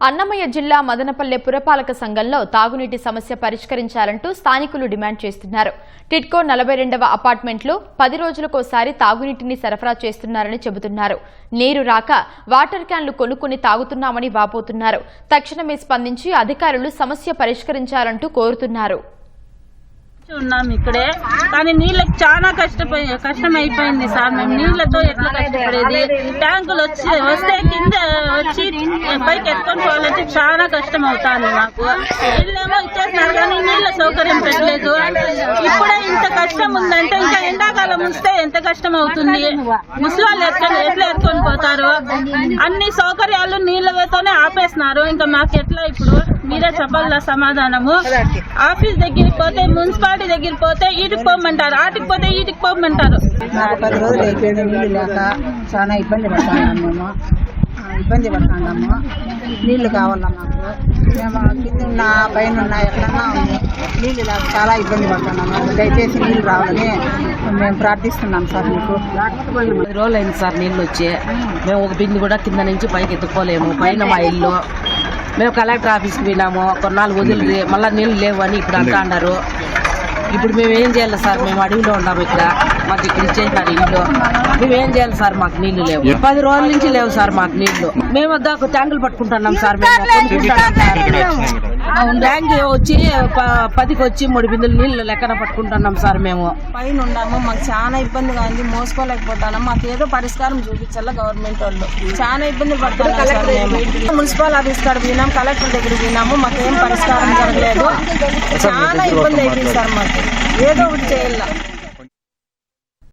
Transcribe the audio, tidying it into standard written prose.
అన్నమయ్య జిల్లా మదనపల్లె పురపాలక సంఘంలో తాగునీటి సమస్య పరిష్కరించాలంటూ స్థానికులు డిమాండ్ చేస్తున్నారు. టిట్కో 42వ అపార్ట్మెంట్లో 10 రోజులకోసారి తాగునీటిని సరఫరా చేస్తున్నారని చెబుతున్నారు. నీరు రాక వాటర్ క్యాన్లు కొనుక్కుని తాగుతున్నామని వాపోతున్నారు. తక్షణమే స్పందించి అధికారులు సమస్య పరిష్కరించాలంటూ కోరుతున్నారు. ఉన్నాం ఇక్కడే, కానీ నీళ్ళకి చాలా కష్టమైపోయింది సార్. మేము నీళ్లతో ఎట్లా కష్టపడేది? ట్యాంకులు వస్తే కింద వచ్చి పైకి ఎత్తుకొని పోవాలంటే చాలా కష్టం అవుతుంది మాకు. ఇల్లేమో ఇచ్చేసినారు కానీ నీళ్ళ సౌకర్యం పెట్టలేదు. ఇప్పుడే ఇంత కష్టం ఉందంటే ఇంకా ఎండాకాలం వస్తే ఎంత కష్టం అవుతుంది? ముసలాళ్ళు ఎట్లా ఎత్తుకొని పోతారు? అన్ని సౌకర్యాలు నీళ్ళతోనే ఆపేసినారు. ఇంకా మాకు ఎట్లా? ఇప్పుడు మీరే చెప్పాల సమాధానము. ఆఫీస్ దగ్గరికి పోతే, మున్సిపాలిటీ దగ్గరికి పోతే ఈటికి పోమంటారు, ఆటికి పోతే ఈటికి పోమంటారు. 10 రోజులు అయిపోయింది నీళ్ళు లేక చాలా ఇబ్బంది పడుతున్నాము. నీళ్లు కావాలా మాకు. మేము కింద పైన ఎక్కడన్నా ఉంది, నీళ్ళు లేక చాలా ఇబ్బంది పడుతున్నాము. దయచేసి నీళ్ళు రావాలని మేము ప్రార్థిస్తున్నాం సార్. మీకు 10 రోజులు అయింది సార్ నీళ్ళు వచ్చి. మేము ఒక బింది కూడా కింద నుంచి పైకి ఎత్తుకోలేము. పైన మా ఇల్లు. మేము కలెక్టర్ ఆఫీస్కి పోయినాము, కొన్నాళ్ళు వదిలి మళ్ళీ నీళ్ళు లేవు అని ఇప్పుడు అంటా అన్నారు. ఇప్పుడు మేము ఏం చేయాలి సార్? మేము అడవిలో ఉన్నాము. ఇక్కడ మాకు ఇక్కడ ఇచ్చేసినారు ఇల్లు. మేము ఏం చేయాలి సార్? మాకు నీళ్లు లేవు. 10 రోజుల నుంచి లేవు సార్ మాకు నీళ్లు. మేము ట్యాంకులు పట్టుకుంటున్నాం సార్. ట్యాంక్ వచ్చి 10కి వచ్చి 3 బిందులు నీళ్లు లెక్కన పట్టుకుంటున్నాం సార్. మేము పైన ఉన్నాము, మాకు చాలా ఇబ్బందిగా ఉంది. మోసుకోలేకపోతున్నాం. మాకు ఏదో పరిష్కారం చూపించాలా గవర్నమెంట్ వాళ్ళు. చాలా ఇబ్బందులు పడుతున్నాం. మున్సిపల్ ఆఫీస్ కాడ పోయినాం, కలెక్టర్ దగ్గరికి పోయినాము. మాకు ఏం పరిష్కారం జరగలేదు. చాలా ఇబ్బంది అయిపోయింది సార్. మాకు ఏదో ఒకటి చేయాల.